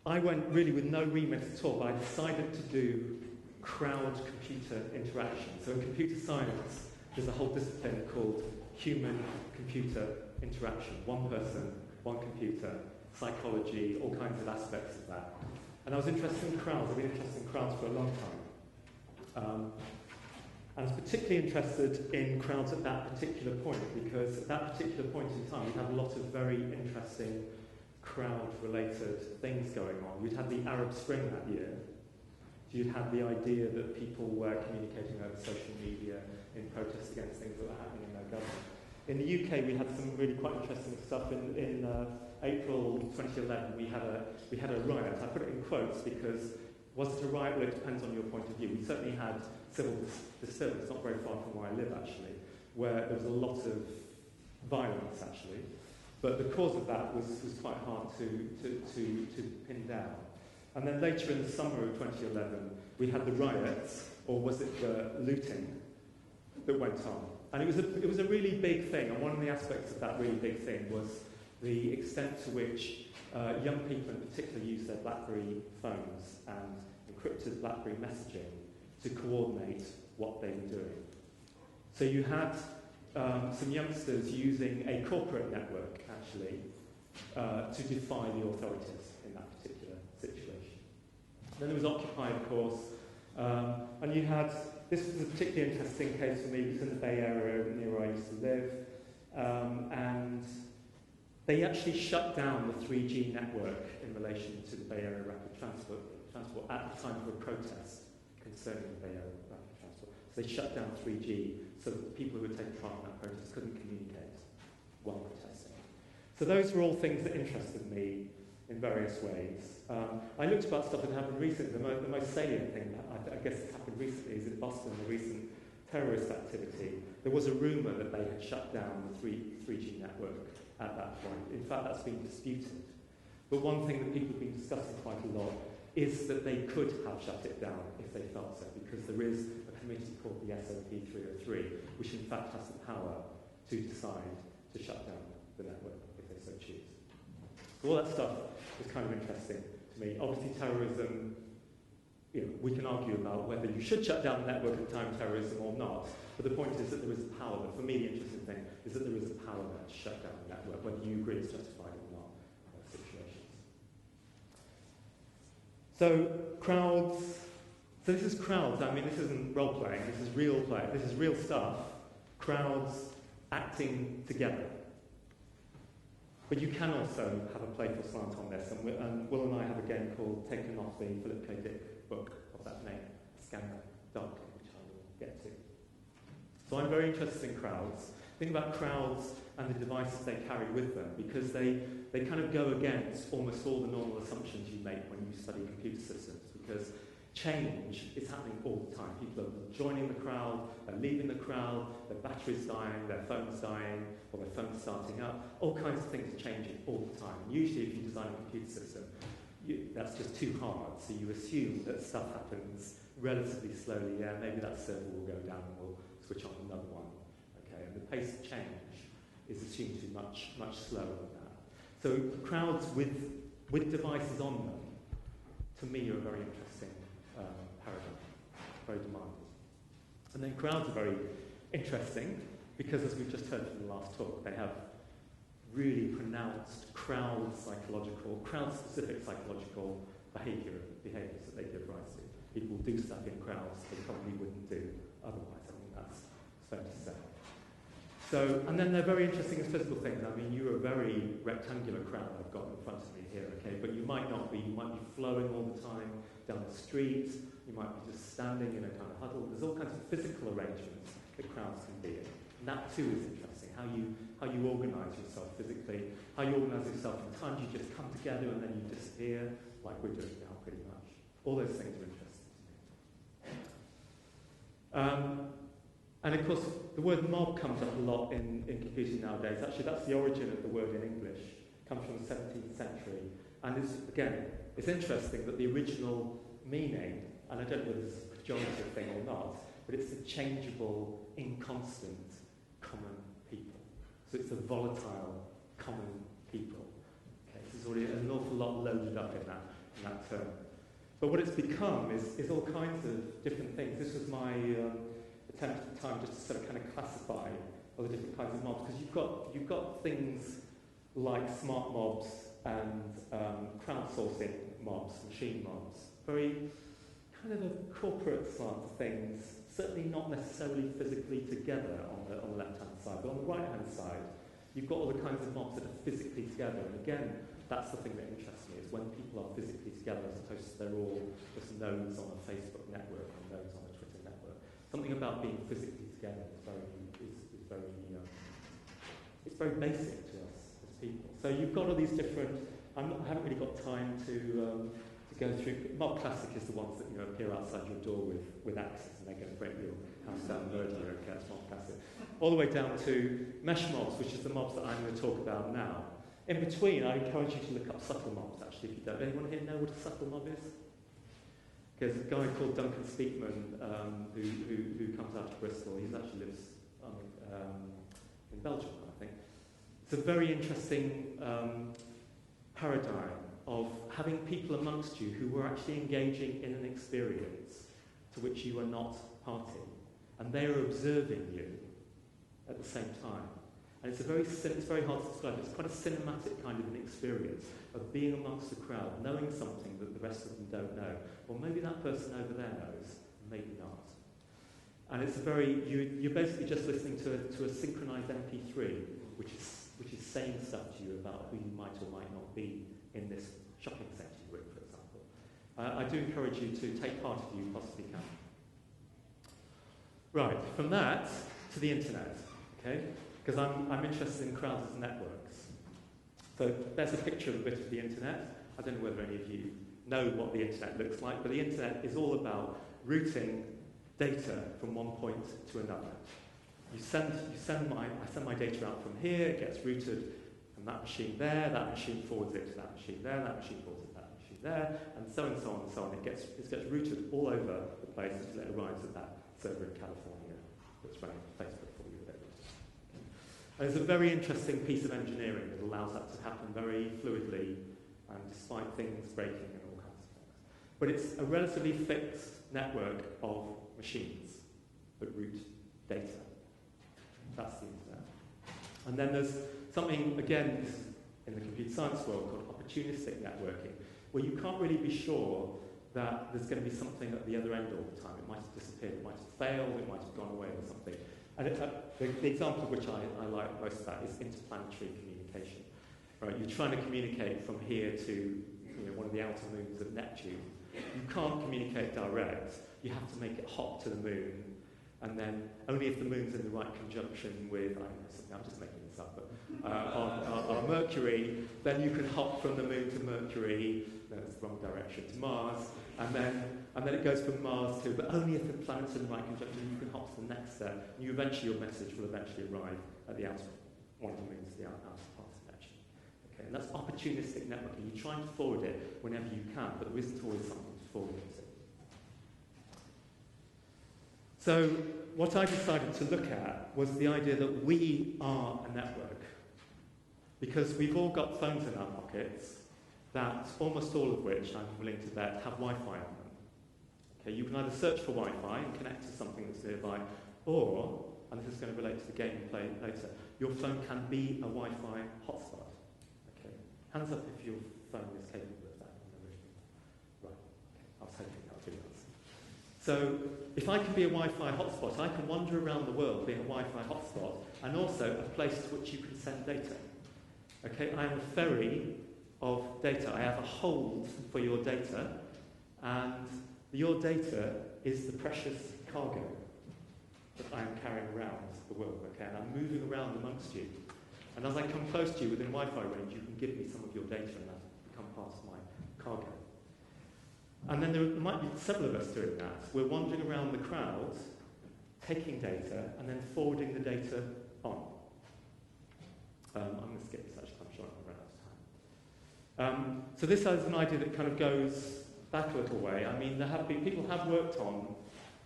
I went really with no remit at all, but I decided to do crowd-computer interaction. So in computer science, there's a whole discipline called human-computer interaction. One person, one computer, psychology, all kinds of aspects of that. And I was interested in crowds. I've been interested in crowds for a long time. And I was particularly interested in crowds at that particular point, because at that particular point in time, we had a lot of very interesting crowd-related things going on. We'd had the Arab Spring that year. You'd had the idea that people were communicating over social media in protest against things that were happening in their government. In the UK, we had some really quite interesting stuff. In April 2011, we had a riot. I put it in quotes because was it a riot? Well, it depends on your point of view. We certainly had civil disturbance, not very far from where I live, actually, where there was a lot of violence, actually. But the cause of that was quite hard to pin down. And then later in the summer of 2011, we had the riots, or was it the looting, that went on. And it was a really big thing, and one of the aspects of that really big thing was the extent to which young people in particular use their BlackBerry phones and encrypted BlackBerry messaging to coordinate what they were doing. So you had some youngsters using a corporate network, actually, to defy the authorities in that particular situation. Then there was Occupy, of course, and you had, this was a particularly interesting case for me, because in the Bay Area near where I used to live, and they actually shut down the 3G network in relation to the Bay Area rapid transport at the time of a protest concerning the Bay Area rapid transport. So they shut down 3G so that the people who were taking part in that protest couldn't communicate while protesting. So those were all things that interested me in various ways. I looked about stuff that happened recently. The most salient thing that I guess that happened recently is in Boston, the recent terrorist activity. There was a rumour that they had shut down the 3G network at that point. In fact, that's been disputed. But one thing that people have been discussing quite a lot is that they could have shut it down if they felt so, because there is a committee called the SOP 303, which in fact has the power to decide to shut down the network if they so choose. So all that stuff was kind of interesting to me. Obviously terrorism, we can argue about whether you should shut down the network at the time of terrorism or not, but the point is that there is a power. But for me, the interesting thing is that there is a power there to shut down the network, whether you agree it's justified or not in those situations. So crowds, so this is crowds. I mean, this isn't role-playing, this is real play, this is real stuff. Crowds acting together. But you can also have a playful slant on this, and Will and I have a game called Taken Off the Philip K. Dick book of that name, Scandal, which I will get to. So I'm very interested in crowds. Think about crowds and the devices they carry with them, because they kind of go against almost all the normal assumptions you make when you study computer systems, because change is happening all the time. People are joining the crowd, they're leaving the crowd, their battery's dying, their phone's dying, or their phone's starting up. All kinds of things are changing all the time. And usually if you design a computer system, that's just too hard. So you assume that stuff happens relatively slowly. Yeah, maybe that server will go down and we'll switch on another one. Okay, and the pace of change is assumed to be much, much slower than that. So crowds with devices on them, to me, are a very interesting paradigm, very demanding. And then crowds are very interesting because, as we've just heard from the last talk, they have really pronounced crowd-specific psychological behaviours that they give rise to. People do stuff in crowds they probably wouldn't do otherwise. I think that's fair to say. So, and then they're very interesting as physical things. I mean, you're a very rectangular crowd I've got in front of me here, okay? But you might not be. You might be flowing all the time down the street. You might be just standing in a kind of huddle. There's all kinds of physical arrangements that crowds can be in. And that too is interesting, how you organise yourself physically, how you organise yourself in time. You just come together and then you disappear, like we're doing now pretty much. All those things are interesting to me. And of course, the word mob comes up a lot in computing nowadays. Actually, that's the origin of the word in English. It comes from the 17th century. And it's interesting that the original meaning, and I don't know whether this is a pejorative thing or not, but it's the changeable, inconstant, common people. So it's the volatile, common people. Okay, so there's already an awful lot loaded up in that term. But what it's become is all kinds of different things. This was my attempt at the time just to sort of kind of classify all the different kinds of mobs, because you've got things like smart mobs and crowdsourcing mobs, machine mobs, very kind of a corporate slant of things, certainly not necessarily physically together on the left-hand side, but on the right-hand side, you've got all the kinds of mobs that are physically together. And again, that's the thing that interests me, is when people are physically together as opposed to they're all just nodes on a Facebook network or nodes on a Twitter network. Something about being physically together is very it's very basic to us as people. So you've got all these different. I haven't really got time to go through. Mob classic is the ones that appear outside your door with axes and they're going to break your house down and murder you. Okay, that's mob classic. All the way down to mesh mobs, which is the mobs that I'm going to talk about now. In between, I encourage you to look up subtle mobs. Actually, if you don't, anyone here know what a subtle mob is? There's a guy called Duncan Speakman who comes out of Bristol. He actually lives in Belgium, I think. It's a very interesting paradigm of having people amongst you who were actually engaging in an experience to which you are not party, and they are observing you at the same time. And it's very hard to describe. It's quite a cinematic kind of an experience of being amongst the crowd, knowing something that the rest of them don't know. Or maybe that person over there knows, maybe not. And it's you're basically just listening to a synchronized MP3, which is saying stuff to you about who you might or might not be in this shopping centre you're in, for example. I do encourage you to take part if you possibly can. Right, from that to the internet, okay? Because I'm interested in crowds as networks. So there's a picture of a bit of the internet. I don't know whether any of you know what the internet looks like, but the internet is all about routing data from one point to another. I send my data out from here, it gets routed from that machine there, that machine forwards it to that machine there, that machine forwards it to that machine there, and so on and so on and so on. It gets routed all over the place until it arrives at that server in California that's running Facebook for you. And it's a very interesting piece of engineering that allows that to happen very fluidly, and despite things breaking and all kinds of things. But it's a relatively fixed network of machines that route data. That's the internet. And then there's something, again, in the computer science world called opportunistic networking, where you can't really be sure that there's going to be something at the other end all the time. It might have disappeared, it might have failed, it might have gone away or something. And the example of which I like most of that is interplanetary communication. Right, you're trying to communicate from here to one of the outer moons of Neptune. You can't communicate direct. You have to make it hop to the moon, and then only if the moon's in the right conjunction with, I'm just making this up, but on Mercury, then you can hop from the moon to Mercury, no, it's the wrong direction, to Mars, and then it goes from Mars to, but only if the planet's in the right conjunction, you can hop to the next step. And your message will eventually arrive at the outer, one of the moons, the outer part of Neptune. Okay, and that's opportunistic networking. You try and forward it whenever you can, but there isn't always something to forward it to. So what I decided to look at was the idea that we are a network, because we've all got phones in our pockets that almost all of which, I'm willing to bet, have Wi-Fi on them. Okay, you can either search for Wi-Fi and connect to something that's nearby, or, and this is going to relate to the game we play later, your phone can be a Wi-Fi hotspot. Okay, hands up if your phone is capable of that. Right, okay. I was hoping that would be the answer. So, if I can be a Wi-Fi hotspot, I can wander around the world being a Wi-Fi hotspot, and also a place to which you can send data. Okay, I am a ferry of data. I have a hold for your data, and your data is the precious cargo that I am carrying around the world, okay? And I'm moving around amongst you. And as I come close to you within Wi-Fi range, you can give me some of your data, and that's become part of my cargo. And then there might be several of us doing that. We're wandering around the crowd, taking data, and then forwarding the data on. I'm going to skip this, actually. I'm sure I'm going to run out of time. So this is an idea that kind of goes back a little way. I mean, people have worked on,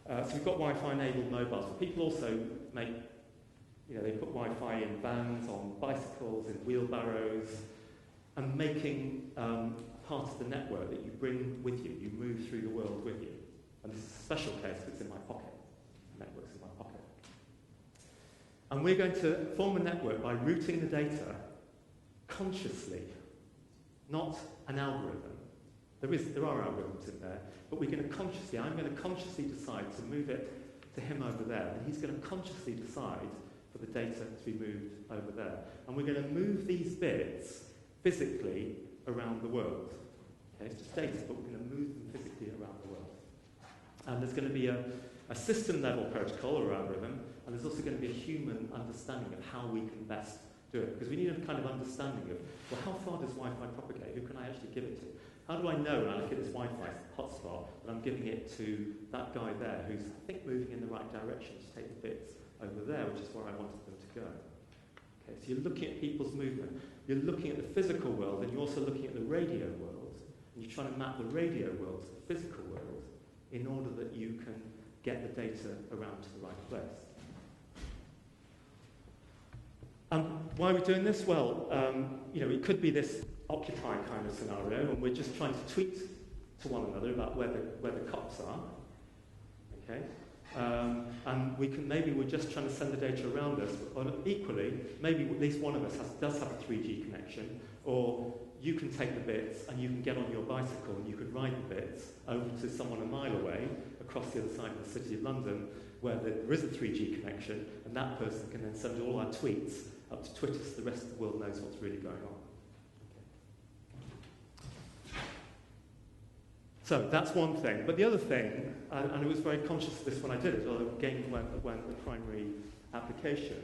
so we've got Wi-Fi enabled mobiles, but people also make, they put Wi-Fi in vans, on bicycles, in wheelbarrows, and making part of the network that you bring with you. You move through the world with you. And this is a special case because it's in my pocket. The network's in my pocket. And we're going to form a network by routing the data consciously, not an algorithm. There are algorithms in there, but I'm going to consciously decide to move it to him over there, and he's going to consciously decide for the data to be moved over there. And we're going to move these bits physically around the world. Okay, it's just data, but we're going to move them physically around the world. And there's going to be a system-level protocol or algorithm, and there's also going to be a human understanding of how we can best do it. Because we need a kind of understanding of, well, how far does Wi-Fi propagate? Who can I actually give it to? How do I know when I look at this Wi-Fi hotspot that I'm giving it to that guy there who's, I think, moving in the right direction to take the bits over there, which is where I wanted them to go? Okay, so you're looking at people's movement. You're looking at the physical world, and you're also looking at the radio world. And you're trying to map the radio world to the physical world in order that you can get the data around to the right place. Why are we doing this? Well, it could be this Occupy kind of scenario, and we're just trying to tweet to one another about where the cops are. Okay, and maybe we're just trying to send the data around us, but equally, maybe at least one of us does have a 3G connection, or you can take the bits and you can get on your bicycle and you can ride the bits over to someone a mile away across the other side of the city of London where there is a 3G connection, and that person can then send all our tweets up to Twitter so the rest of the world knows what's really going on. Okay. So that's one thing. But the other thing, and I was very conscious of this when I did it, although again went the primary application,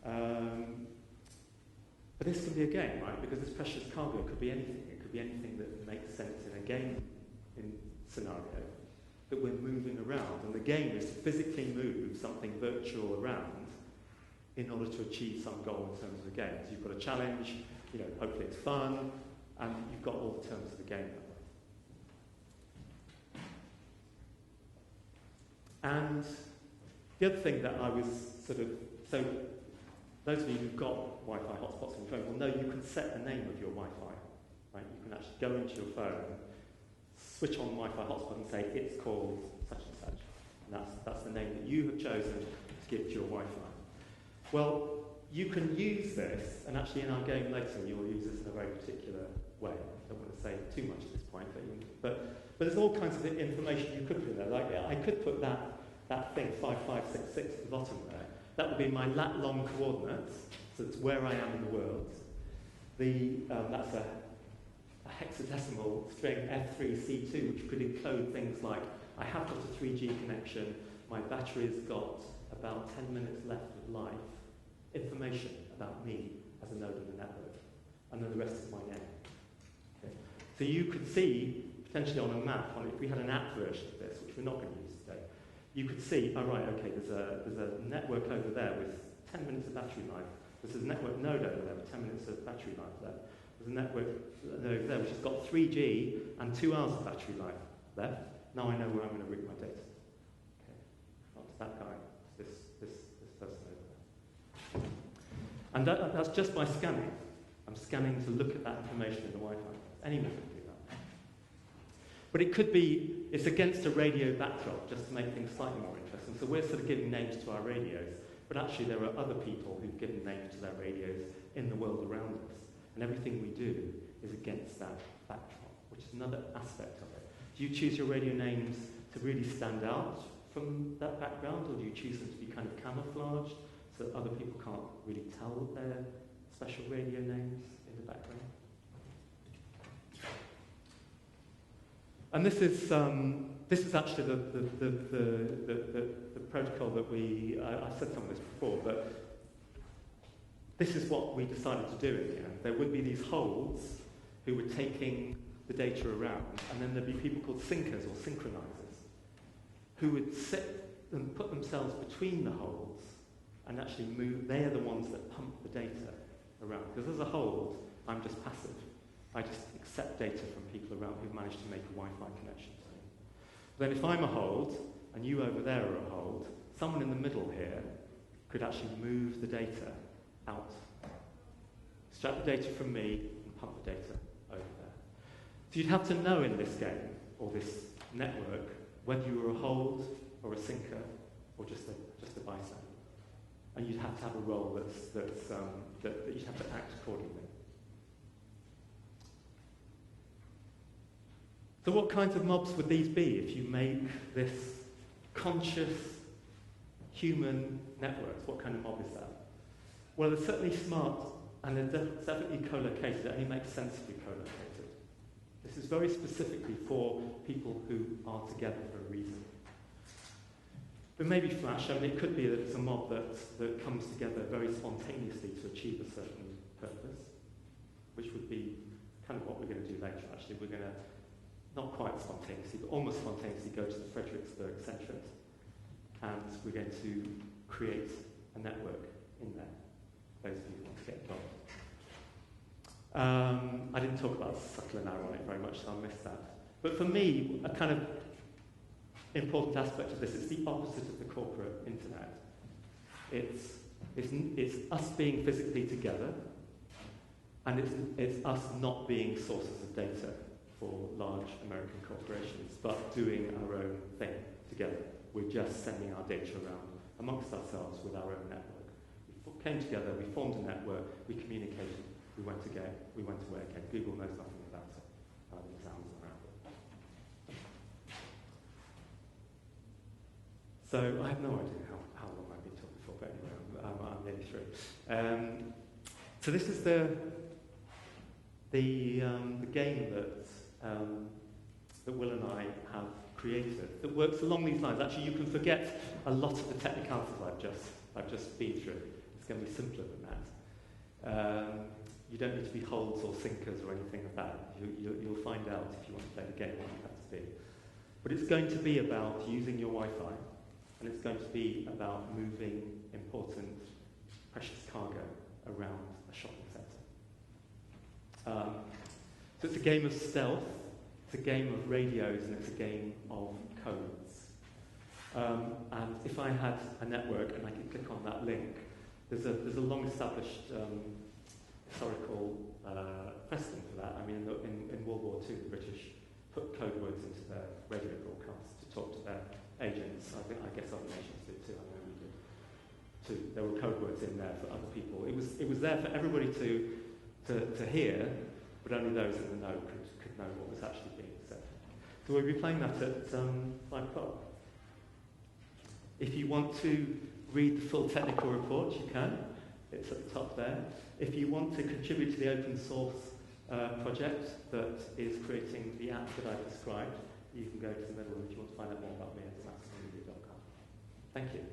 but this can be a game, right? Because this precious cargo could be anything. It could be anything that makes sense in a game scenario that we're moving around. And the game is to physically move something virtual around in order to achieve some goal in terms of the game. So you've got a challenge, hopefully it's fun, and you've got all the terms of the game that way. And the other thing that I was so those of you who've got Wi-Fi hotspots on your phone will know you can set the name of your Wi-Fi, right? You can actually go into your phone, switch on Wi-Fi hotspot and say, it's called such and such. And that's the name that you have chosen to give to your Wi-Fi. Well, you can use this, and actually in our game later you'll use this in a very particular way. I don't want to say too much at this point, but there's all kinds of information you could put in there. Like I could put that thing 5566 at the bottom there. That would be my lat-long coordinates, so it's where I am in the world. That's a hexadecimal string F3C2, which could encode things like, I have got a 3G connection, my battery's got about 10 minutes left of life, information about me as a node in the network, and then the rest is my name. Okay. So you could see, potentially on a map, if we had an app version of this, which we're not going to use today, you could see, there's a network over there with 10 minutes of battery life. There's a network node over there with 10 minutes of battery life left. There's a network over there which has got 3G and 2 hours of battery life left. Now I know where I'm going to route my data. Okay. Not to that guy, this person over there. And that's just by scanning. I'm scanning to look at that information in the Wi-Fi. Anyone can do that. But it could be, it's against a radio backdrop, just to make things slightly more interesting. So we're sort of giving names to our radios, but actually there are other people who've given names to their radios in the world around us. And everything we do is against that backdrop, which is another aspect of it. Do you choose your radio names to really stand out from that background, or do you choose them to be kind of camouflaged so that other people can't really tell their special radio names in the background? And this is actually the protocol that I said some of this before, but this is what we decided to do in the end. There would be these holds who were taking the data around, and then there'd be people called syncers or synchronizers who would sit and put themselves between the holds and actually move. They are the ones that pump the data around. Because as a hold, I'm just passive. I just accept data from people around who've managed to make a Wi-Fi connection to me. Then if I'm a hold, and you over there are a hold, someone in the middle here could actually move the data out. Extract the data from me and pump the data over there. So you'd have to know in this game, or this network, whether you were a hold or a sinker, or just a bystander. And you'd have to have a role that you'd have to act accordingly. So what kinds of mobs would these be if you make this conscious human networks? What kind of mob is that? Well, they're certainly smart, and they're definitely co-located. It only makes sense to be co-located. This is very specifically for people who are together for a reason. But maybe Flash, I mean, it could be that it's a mob that comes together very spontaneously to achieve a certain purpose, which would be kind of what we're going to do later, actually. We're going to, not quite spontaneously, but almost spontaneously go to the Frederiksberg Centret, and we're going to create a network in there. Those of you who want to get involved. I didn't talk about subtle and ironic very much, so I missed that. But for me, a kind of important aspect of this is the opposite of the corporate internet. It's us being physically together, and it's us not being sources of data for large American corporations, but doing our own thing together. We're just sending our data around amongst ourselves with our own network. We came together, we formed a network, we communicated, we went away again. Google knows nothing about it. There's Amazon around it. So I have no idea how long I've been talking for, but anyway, I'm nearly through. So this is the game that Will and I have created that works along these lines. Actually, you can forget a lot of the technicalities I've just been through. It's going to be simpler than that. You don't need to be holds or sinkers or anything like that. You'll find out if you want to play the game what you have to be. But it's going to be about using your Wi-Fi, and it's going to be about moving important, precious cargo around a shopping centre. So it's a game of stealth, it's a game of radios, and it's a game of codes. And if I had a network and I could click on that link, there's a long-established historical precedent for that. I mean, in World War II, the British put code words into their radio broadcasts to talk to their agents. I guess other nations did too. I know we did too. There were code words in there for other people. It was there for everybody to hear, but only those in the know could know what was actually being said. So we'll be playing that at 5 o'clock. If you want to read the full technical report, you can. It's at the top there. If you want to contribute to the open source project that is creating the app that I've described, you can go to the middle if you want to find out more about me at maximummedia.com. Thank you.